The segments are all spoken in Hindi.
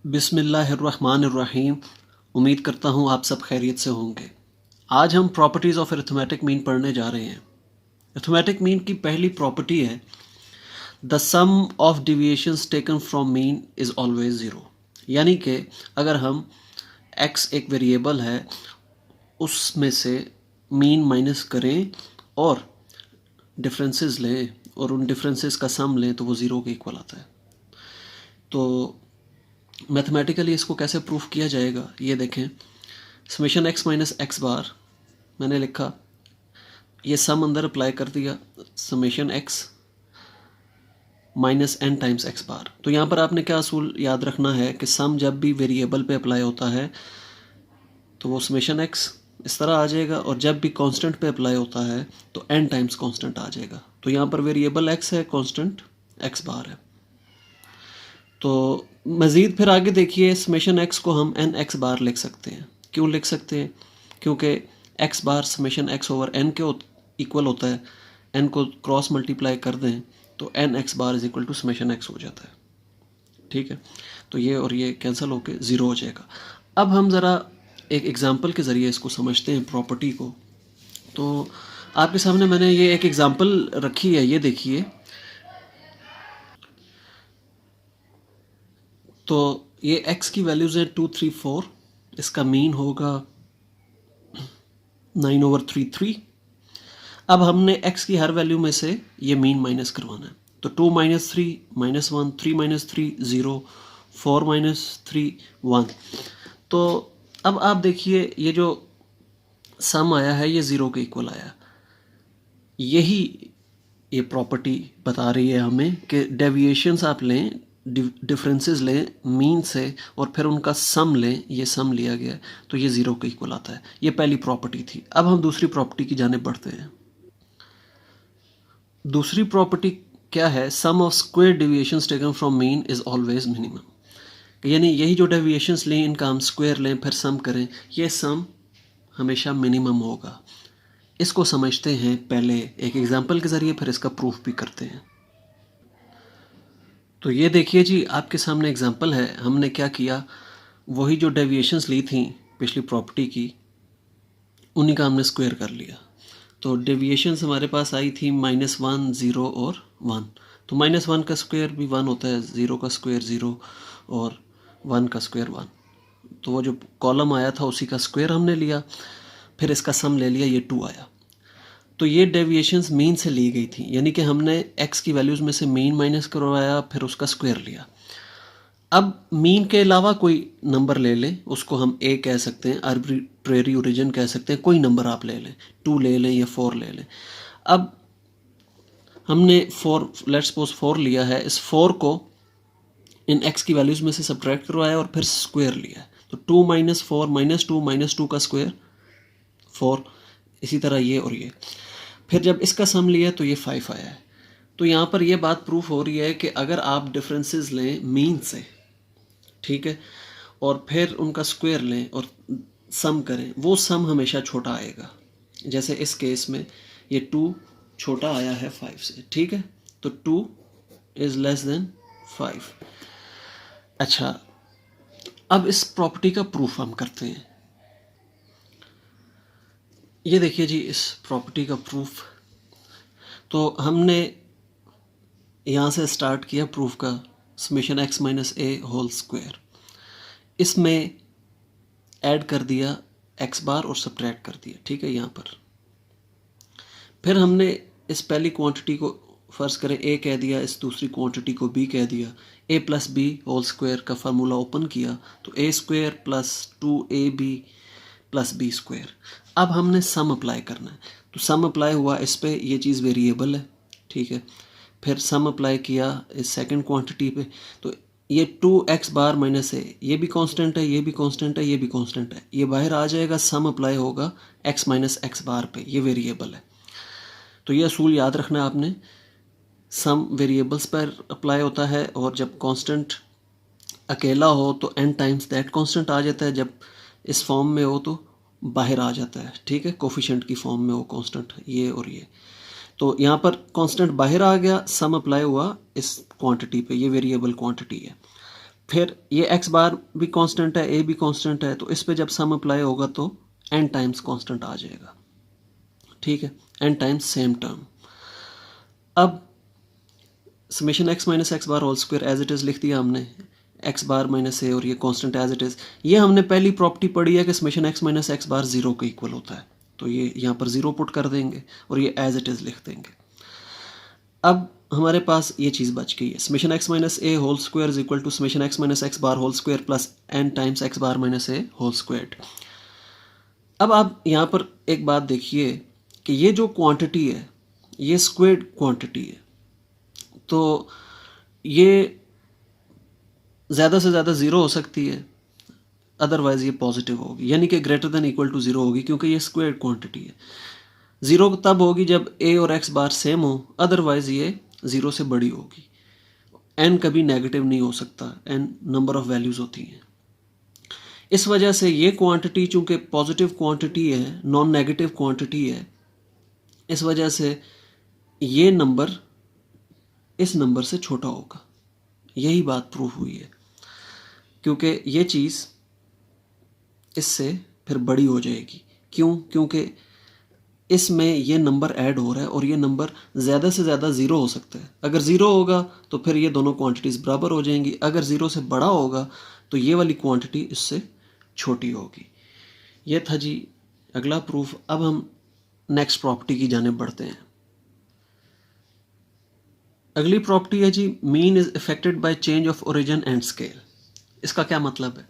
बिस्मिल्लाहिर्रहमानिर्रहीम। उम्मीद करता हूँ आप सब खैरियत से होंगे। आज हम प्रॉपर्टीज़ ऑफ अरिथमेटिक मीन पढ़ने जा रहे हैं। अरिथमेटिक मीन की पहली प्रॉपर्टी है the sum of deviations taken from mean is always zero. यानी कि अगर हम x एक वेरिएबल है उसमें से मीन माइनस करें और डिफरेंसेस लें और उन डिफरेंसेस का सम लें तो वो ज़ीरो के इक्वल आता है। तो मैथमेटिकली इसको कैसे प्रूफ किया जाएगा ये देखें। Summation x minus x bar मैंने लिखा, ये सम अंदर अप्लाई कर दिया, summation x minus n times x bar. तो यहाँ पर आपने क्या असूल याद रखना है कि सम जब भी वेरिएबल पे अप्लाई होता है तो वो समेशन x इस तरह आ जाएगा, और जब भी कांस्टेंट पे अप्लाई होता है तो n टाइम्स कांस्टेंट आ जाएगा। तो यहाँ पर वेरिएबल x है, कांस्टेंट x बार है। तो मज़ीद फिर आगे देखिए, समेशन x को हम एन एक्स बार लिख सकते हैं। क्यों लिख सकते हैं? क्योंकि x bar summation x over n के इक्वल होता है। n को क्रॉस मल्टीप्लाई कर दें तो n x bar is equal to summation x हो जाता है। ठीक है, तो ये और ये कैंसिल होकर ज़ीरो हो जाएगा। अब हम ज़रा एक एग्ज़ाम्पल के ज़रिए इसको समझते हैं प्रॉपर्टी को। तो आपके सामने मैंने ये एक एग्ज़ाम्पल रखी है, ये देखिए। तो ये x की वैल्यूज़ है 2, 3, 4। इसका मीन होगा 9/3। अब हमने x की हर वैल्यू में से ये मीन माइनस करवाना है। तो 2 - 3 -1, 3 - 3 0, 4 - 3 1। तो अब आप देखिए, ये जो सम आया है ये ज़ीरो के इक्वल आया। यही ये प्रॉपर्टी बता रही है हमें कि डेविएशंस आप लें, डिफरेंसेस लें मीन से और फिर उनका सम लें, ये सम लिया गया है तो ये ज़ीरो के इक्वल आता है। ये पहली प्रॉपर्टी थी। अब हम दूसरी प्रॉपर्टी की जानिब बढ़ते हैं। दूसरी प्रॉपर्टी क्या है? Sum of square deviations taken from mean is always minimum. यानी यही जो डेविएशंस लें इनका हम स्क्वायर लें फिर सम करें, ये सम हमेशा मिनिमम होगा। इसको समझते हैं पहले एक एग्जांपल के ज़रिए, फिर इसका प्रूफ भी करते हैं। तो ये देखिए जी, आपके सामने एग्जांपल है। हमने क्या किया, वही जो डेविएशंस ली थी पिछली प्रॉपर्टी की उन्हीं का हमने स्क्वायर कर लिया। तो डेविएशंस हमारे पास आई थी -1, 0 और 1। तो -1 का स्क्वायर भी 1 होता है, 0 का स्क्वायर 0 और 1 का स्क्वायर 1। तो वो जो कॉलम आया था उसी का स्क्वायर हमने लिया, फिर इसका सम ले लिया, ये 2 आया। तो ये डेविएशंस मीन से ली गई थी, यानी कि हमने x की वैल्यूज़ में से मीन माइनस करवाया, फिर उसका स्क्वायर लिया। अब मीन के अलावा कोई नंबर ले लें, उसको हम a कह सकते हैं, आर्बिट्रेरी ओरिजिन कह सकते हैं, कोई नंबर आप ले लें, 2 ले लें या 4 ले लें। अब हमने 4, लेट्स सपोज 4 लिया है, इस 4 को इन x की वैल्यूज़ में से सब्ट्रैक्ट करवाया और फिर स्क्वायर लिया है। तो 2 - 4 -2 -2 का स्क्वायर 4। इसी तरह ये और ये। फिर जब इसका सम लिया तो ये 5 आया है। तो यहाँ पर ये बात प्रूफ हो रही है कि अगर आप डिफरेंसेस लें मीन से, ठीक है, और फिर उनका स्क्वायर लें और सम करें, वो सम हमेशा छोटा आएगा। जैसे इस केस में ये 2 छोटा आया है 5 से, ठीक है। तो 2 इज़ लेस देन 5। अच्छा, अब इस प्रॉपर्टी का प्रूफ हम करते हैं। ये देखिए जी, इस प्रॉपर्टी का प्रूफ। तो हमने यहाँ से स्टार्ट किया प्रूफ का, summation x minus a whole square. इसमें ऐड कर दिया x बार और सब्ट्रैक्ट कर दिया, ठीक है, यहाँ पर। फिर हमने इस पहली क्वांटिटी को फ़र्ज़ करें a कह दिया, इस दूसरी क्वांटिटी को b कह दिया। a plus b whole square का फार्मूला ओपन किया तो a² plus 2ab plus B square. अब हमने सम अप्लाई करना है, तो सम अप्लाई हुआ इस पे, ये चीज़ वेरिएबल है, ठीक है। फिर सम अप्लाई किया इस सेकंड क्वांटिटी पे, तो ये 2x बार माइनस a, ये भी कांस्टेंट है, ये भी कांस्टेंट है, ये भी कांस्टेंट है, ये बाहर आ जाएगा। सम अप्लाई होगा x माइनस एक्स बार पे, ये वेरिएबल है। तो ये असूल याद रखना है आपने, सम वेरिएबल्स पर अप्लाई होता है और जब कांस्टेंट अकेला हो तो n टाइम्स दैट कांस्टेंट आ जाता है, जब इस फॉर्म में हो तो बाहर आ जाता है, ठीक है, कोफिशिएंट की फॉर्म में हो कांस्टेंट, ये और ये। तो यहाँ पर कांस्टेंट बाहर आ गया, सम अप्लाई हुआ इस क्वांटिटी पे, ये वेरिएबल क्वांटिटी है। फिर ये x बार भी कांस्टेंट है, a भी कांस्टेंट है, तो इस पे जब सम अप्लाई होगा तो n टाइम्स कांस्टेंट आ जाएगा, ठीक है, n टाइम्स सेम टर्म। अब summation x minus x bar whole square as it is लिख दिया हमने, x बार माइनस ए और ये कांस्टेंट एज इट इज़। ये हमने पहली प्रॉपर्टी पढ़ी है कि समेशन x माइनस एक्स बार जीरो के इक्वल होता है, तो ये यहाँ पर जीरो पुट कर देंगे और ये एज इट इज़ लिख देंगे। अब हमारे पास ये चीज़ बच गई है, summation x minus a whole square is equal to summation x minus x bar whole square plus n times x bar minus a whole squared. अब आप यहाँ पर एक बात देखिए कि ये जो क्वांटिटी है ये स्क्वायर्ड क्वांटिटी है, तो ये ज़्यादा से ज़्यादा ज़ीरो हो सकती है, अदरवाइज़ ये पॉजिटिव होगी, यानी कि greater than equal to zero होगी, क्योंकि ये स्क्वायर्ड क्वांटिटी है। ज़ीरो तब होगी जब ए और एक्स बार सेम हो, अदरवाइज़ ये ज़ीरो से बड़ी होगी। एन कभी नेगेटिव नहीं हो सकता, एन नंबर ऑफ़ वैल्यूज़ होती हैं। इस वजह से ये क्वांटिटी चूँकि पॉजिटिव क्वांटिटी है, नॉन नेगेटिव क्वांटिटी है, इस वजह से ये नंबर इस नंबर से छोटा होगा। यही बात प्रूफ हुई है, क्योंकि ये चीज़ इससे फिर बड़ी हो जाएगी। क्यों? क्योंकि इसमें ये नंबर ऐड हो रहा है और ये नंबर ज़्यादा से ज़्यादा ज़ीरो हो सकता है। अगर ज़ीरो होगा तो फिर ये दोनों क्वांटिटीज़ बराबर हो जाएंगी, अगर ज़ीरो से बड़ा होगा तो ये वाली क्वांटिटी इससे छोटी होगी। ये था जी अगला प्रूफ। अब हम नेक्स्ट प्रॉपर्टी की जानिब बढ़ते हैं। अगली प्रॉपर्टी है जी, mean is affected by change of origin and scale. इसका क्या मतलब है?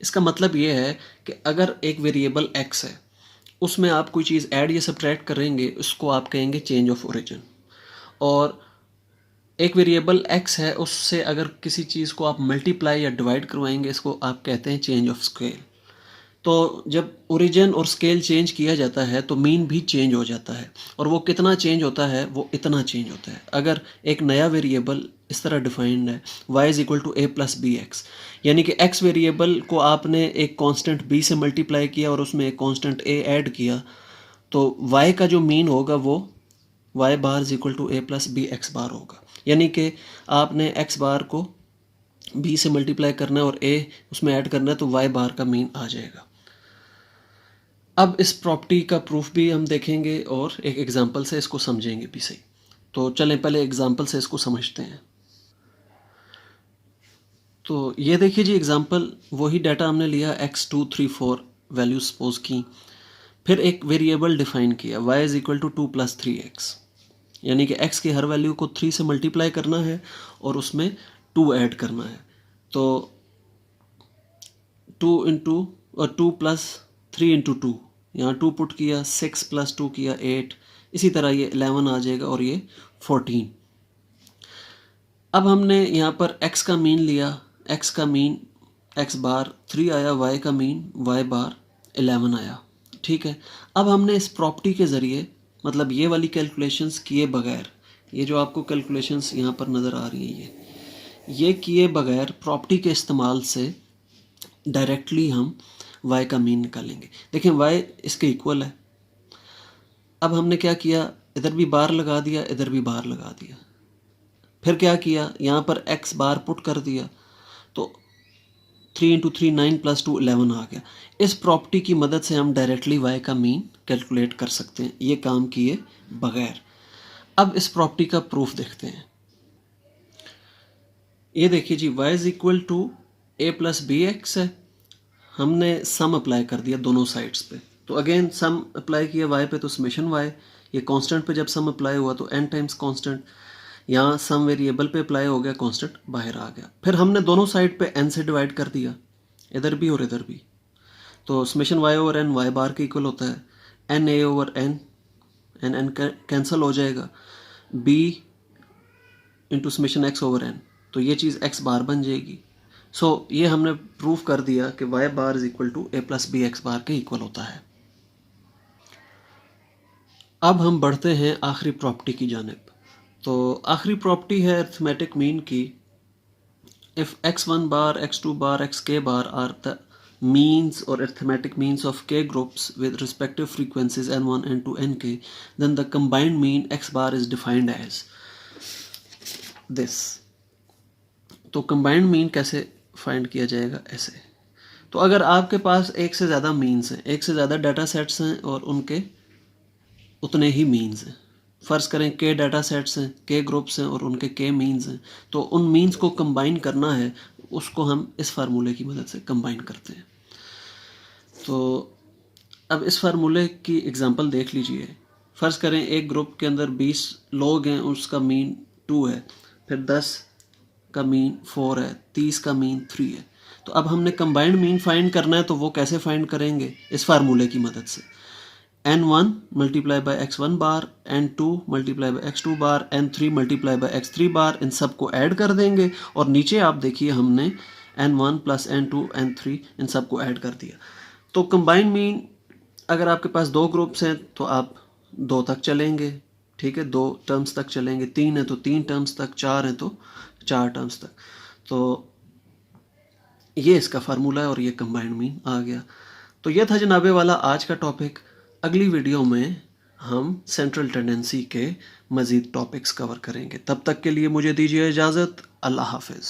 इसका मतलब ये है कि अगर एक वेरिएबल x है, उसमें आप कोई चीज़ ऐड या सब्ट्रैक्ट करेंगे, उसको आप कहेंगे चेंज ऑफ ओरिजिन। और एक वेरिएबल x है, उससे अगर किसी चीज़ को आप मल्टीप्लाई या डिवाइड करवाएंगे, इसको आप कहते हैं चेंज ऑफ स्केल। तो जब ओरिजिन और स्केल चेंज किया जाता है तो मीन भी चेंज हो जाता है, और वो कितना चेंज होता है? वो इतना चेंज होता है। अगर एक नया वेरिएबल इस तरह डिफाइंड है, y is equal to a plus b x, यानी कि x वेरिएबल को आपने एक कांस्टेंट b से मल्टीप्लाई किया और उसमें एक कांस्टेंट a ऐड किया, तो y का जो मीन होगा वो y bar is equal to a plus b x bar होगा। यानी कि आपने x बार को b से मल्टीप्लाई करना है और a उसमें ऐड करना है, तो y बार का मीन आ जाएगा। अब इस प्रॉपर्टी का प्रूफ भी हम देखेंगे और एक एग्जांपल से इसको समझेंगे भी सही। तो चलें पहले एग्जांपल से इसको समझते हैं। तो ये देखिए जी एग्जांपल, वही डाटा हमने लिया x 2 3 4 वैल्यू सपोज की, फिर एक वेरिएबल डिफाइन किया y is equal to 2 plus 3x, यानी कि x की हर वैल्यू को 3 से मल्टीप्लाई करना है और उसमें 2 ऐड करना है। तो 2 इंटू और 2 प्लस 3 इंटू 2, यहाँ 2 पुट किया, 6 प्लस 2 किया 8, इसी तरह ये 11 आ जाएगा और ये 14। अब हमने यहाँ पर x का मीन लिया, x का मीन x बार 3 आया, y का मीन y बार 11 आया, ठीक है। अब हमने इस प्रॉपर्टी के ज़रिए, मतलब ये वाली कैलकुलेशंस किए बगैर, ये जो आपको कैलकुलेशंस यहाँ पर नज़र आ रही हैं, ये किए बगैर प्रॉपर्टी के इस्तेमाल से डायरेक्टली हम y का मीन निकालेंगे। देखें y इसके इक्वल है। अब हमने क्या किया, इधर भी बार लगा दिया, इधर भी बार लगा दिया, फिर क्या किया, यहाँ पर x बार पुट कर दिया, तो 3 इंटू 3 9 प्लस 2 11 आ गया। इस प्रॉपर्टी की मदद से हम डायरेक्टली y का मीन कैलकुलेट कर सकते हैं, ये काम किए बगैर। अब इस प्रॉपर्टी का प्रूफ देखते हैं। ये देखिए जी, y is equal to a plus b x है, हमने सम अप्लाई कर दिया दोनों साइड्स पे। तो अगेन सम अप्लाई किया y पे, तो समेशन y, ये कांस्टेंट पे जब सम अप्लाई हुआ तो n टाइम्स कांस्टेंट, यहाँ सम वेरिएबल पे अप्लाई हो गया, कांस्टेंट बाहर आ गया। फिर हमने दोनों साइड पे n से डिवाइड कर दिया, इधर भी और इधर भी, तो summation y over n y बार के इक्वल होता है n a over n, n cancel हो जाएगा, b into summation x over n, तो ये चीज़ x बार बन जाएगी। सो ये हमने प्रूफ कर दिया कि y bar is equal to a plus b x bar के इक्वल होता है। अब हम बढ़ते हैं आखिरी प्रॉपर्टी की जानिब। तो आखिरी प्रॉपर्टी है अरिथमेटिक मीन की। If x1 bar, x2 bar, xk bar are the means or arithmetic means of k groups with respective frequencies n1, n2, nk, then the combined mean x bar is defined as this। तो combined mean कैसे फाइंड किया जाएगा ऐसे। तो अगर आपके पास एक से ज़्यादा मीन्स हैं, एक से ज़्यादा डाटा सेट्स हैं और उनके उतने ही मीन्स हैं, फ़र्ज़ करें के डाटा सेट्स हैं, के ग्रुप्स हैं और उनके के मीन्स हैं, तो उन मीन्स को कंबाइन करना है, उसको हम इस फार्मूले की मदद से कंबाइन करते हैं। तो अब इस फार्मूले की एग्जांपल देख लीजिए। फ़र्ज़ करें एक ग्रुप के अंदर 20 लोग हैं, उसका मीन 2 है, फिर 10 का मीन 4 है, 30 का मीन 3 है। तो अब हमने कंबाइंड मीन फाइंड करना है, तो वो कैसे फाइंड करेंगे? इस फार्मूले की मदद से। n1 multiply by x1 bar, n2 multiply by x2 bar, n3 multiply by x3 बार, इन सब को ऐड कर देंगे और नीचे आप देखिए हमने n1 प्लस n2 n3 इन सब को ऐड कर दिया। तो कंबाइन मीन अगर आपके पास 2 ग्रुप्स हैं तो आप 2 तक चलेंगे, ठीक है, 2 टर्म्स तक चलेंगे, 3 है तो 3 टर्म्स तक, 4 है तो 4 टर्म्स तक। तो ये इसका फार्मूला है और ये कंबाइंड मीन आ गया। तो ये था जनाबे वाला आज का टॉपिक। अगली वीडियो में हम सेंट्रल टेंडेंसी के मज़ीद टॉपिक्स कवर करेंगे। तब तक के लिए मुझे दीजिए इजाज़त। अल्लाह हाफिज़।